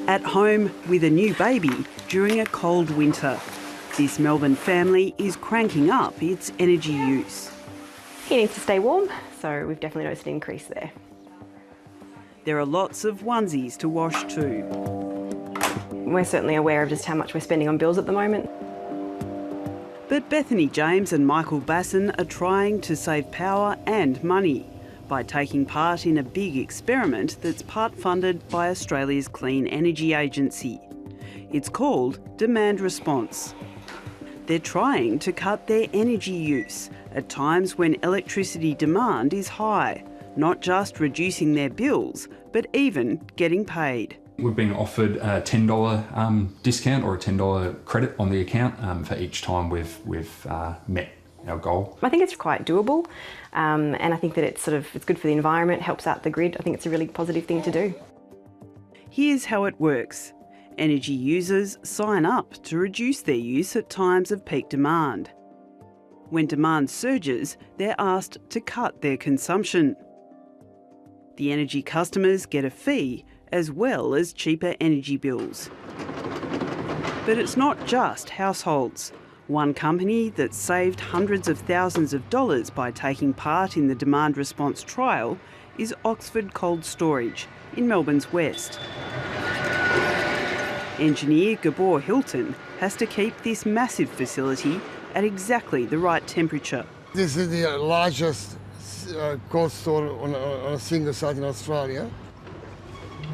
At home with a new baby during a cold winter, this Melbourne family is cranking up its energy use. He needs to stay warm, so we've definitely noticed an increase there. There are lots of onesies to wash too. We're certainly aware of just how much we're spending on bills at the moment. But Bethany James and Michael Basson are trying to save power and money by taking part in a big experiment that's part funded by Australia's Clean Energy Agency. It's called Demand Response. They're trying to cut their energy use at times when electricity demand is high, not just reducing their bills, but even getting paid. We've been offered a $10 discount or a $10 credit on the account for each time we've met our goal. I think it's quite doable, and I think that it's good for the environment, helps out the grid. I think it's a really positive thing to do. Here's how it works. Energy users sign up to reduce their use at times of peak demand. When demand surges, they're asked to cut their consumption. The energy customers get a fee as well as cheaper energy bills. But it's not just households. One company that saved hundreds of thousands of dollars by taking part in the demand response trial is Oxford Cold Storage in Melbourne's west. Engineer Gabor Hilton has to keep this massive facility at exactly the right temperature. This is the largest cold store on a single site in Australia.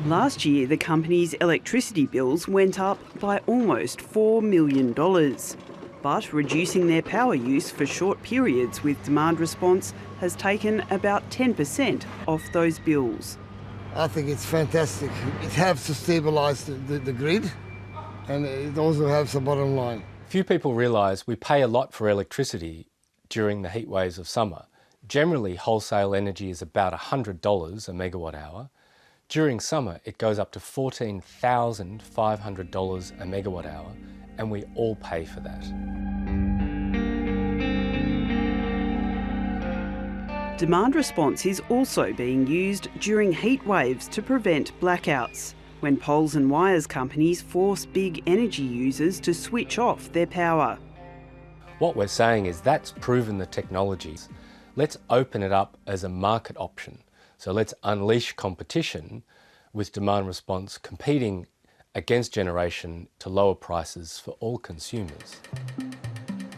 Last year, the company's electricity bills went up by almost $4 million. But reducing their power use for short periods with demand response has taken about 10% off those bills. I think it's fantastic. It helps to stabilise the grid, and it also helps the bottom line. Few people realise we pay a lot for electricity during the heat waves of summer. Generally, wholesale energy is about $100 a megawatt hour. During summer, it goes up to $14,500 a megawatt hour, and we all pay for that. Demand response is also being used during heat waves to prevent blackouts, when poles and wires companies force big energy users to switch off their power. What we're saying is that's proven the technologies. Let's open it up as a market option. So let's unleash competition with demand response competing against generation to lower prices for all consumers.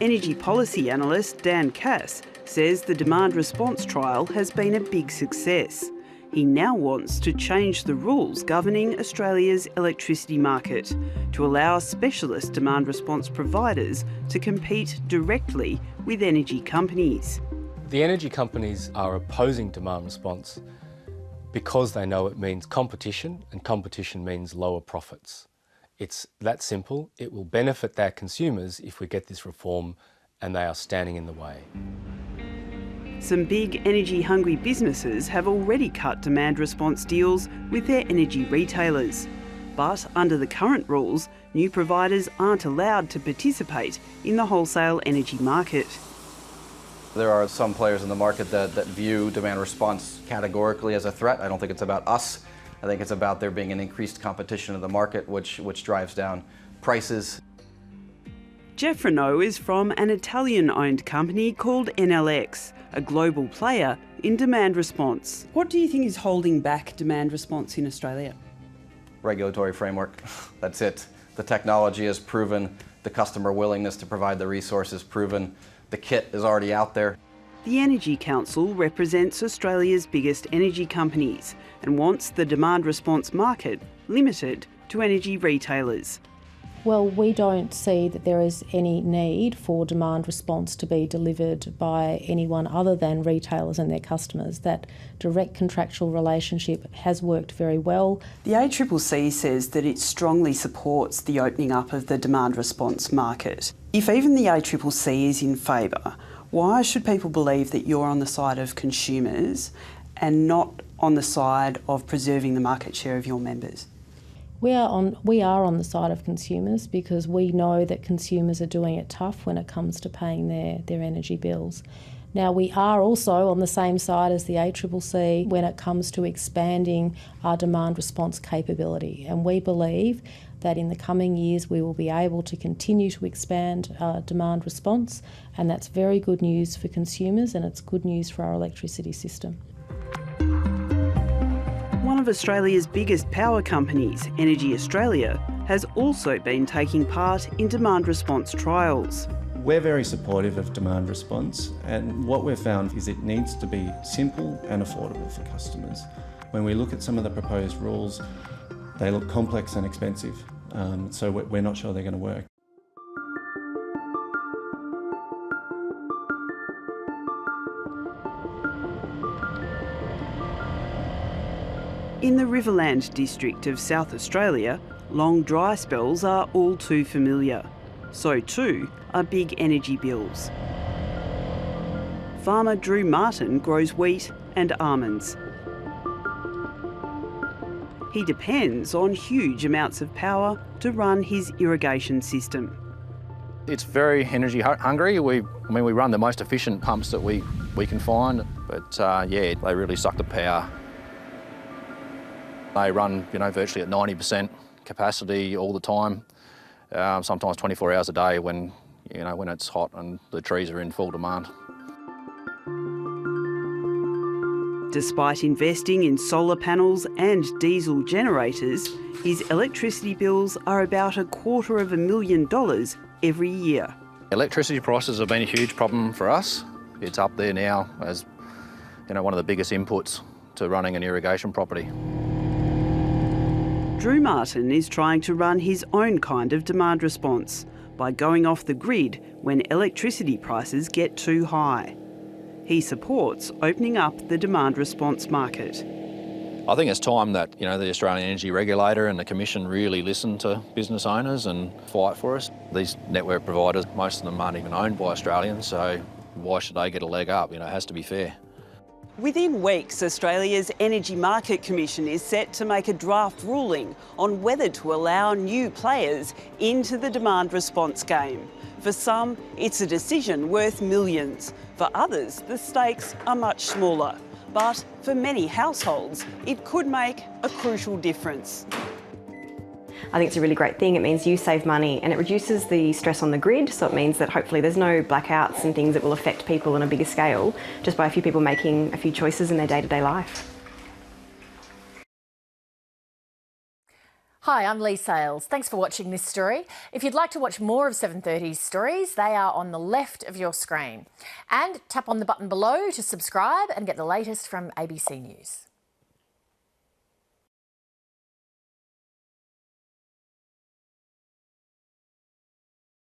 Energy policy analyst Dan Cass says the demand response trial has been a big success. He now wants to change the rules governing Australia's electricity market to allow specialist demand response providers to compete directly with energy companies. The energy companies are opposing demand response because they know it means competition, and competition means lower profits. It's that simple. It will benefit their consumers if we get this reform, and they are standing in the way. Some big energy-hungry businesses have already cut demand response deals with their energy retailers. But under the current rules, new providers aren't allowed to participate in the wholesale energy market. There are some players in the market that view demand response categorically as a threat. I don't think it's about us. I think it's about there being an increased competition in the market, which drives down prices. Jeff Renault is from an Italian-owned company called NLX, a global player in demand response. What do you think is holding back demand response in Australia? Regulatory framework, that's it. The technology is proven, the customer willingness to provide the resources proven, the kit is already out there. The Energy Council represents Australia's biggest energy companies and wants the demand response market limited to energy retailers. Well, we don't see that there is any need for demand response to be delivered by anyone other than retailers and their customers. That direct contractual relationship has worked very well. The ACCC says that it strongly supports the opening up of the demand response market. If even the ACCC is in favour, why should people believe that you're on the side of consumers and not on the side of preserving the market share of your members? We are on the side of consumers because we know that consumers are doing it tough when it comes to paying their energy bills. Now, we are also on the same side as the ACCC when it comes to expanding our demand response capability, and we believe that in the coming years we will be able to continue to expand demand response, and that's very good news for consumers and it's good news for our electricity system. One of Australia's biggest power companies, Energy Australia, has also been taking part in demand response trials. We're very supportive of demand response, and what we've found is it needs to be simple and affordable for customers. When we look at some of the proposed rules, they look complex and expensive, so we're not sure they're going to work. In the Riverland district of South Australia, long dry spells are all too familiar. So too are big energy bills. Farmer Drew Martin grows wheat and almonds. He depends on huge amounts of power to run his irrigation system. It's very energy hungry. We run the most efficient pumps that we can find, but yeah, they really suck the power. They run, virtually at 90% capacity all the time. Sometimes 24 hours a day when it's hot and the trees are in full demand. Despite investing in solar panels and diesel generators, his electricity bills are about $250,000 every year. Electricity prices have been a huge problem for us. It's up there now as one of the biggest inputs to running an irrigation property. Drew Martin is trying to run his own kind of demand response by going off the grid when electricity prices get too high. He supports opening up the demand response market. I think it's time that the Australian Energy Regulator and the Commission really listen to business owners and fight for us. These network providers, most of them aren't even owned by Australians, so why should they get a leg up? It has to be fair. Within weeks, Australia's Energy Market Commission is set to make a draft ruling on whether to allow new players into the demand response game. For some, it's a decision worth millions. For others, the stakes are much smaller. But for many households, it could make a crucial difference. I think it's a really great thing. It means you save money and it reduces the stress on the grid, so it means that hopefully there's no blackouts and things that will affect people on a bigger scale just by a few people making a few choices in their day-to-day life. Hi, I'm Lee Sales. Thanks for watching this story. If you'd like to watch more of 730's stories, they are on the left of your screen. And tap on the button below to subscribe and get the latest from ABC News.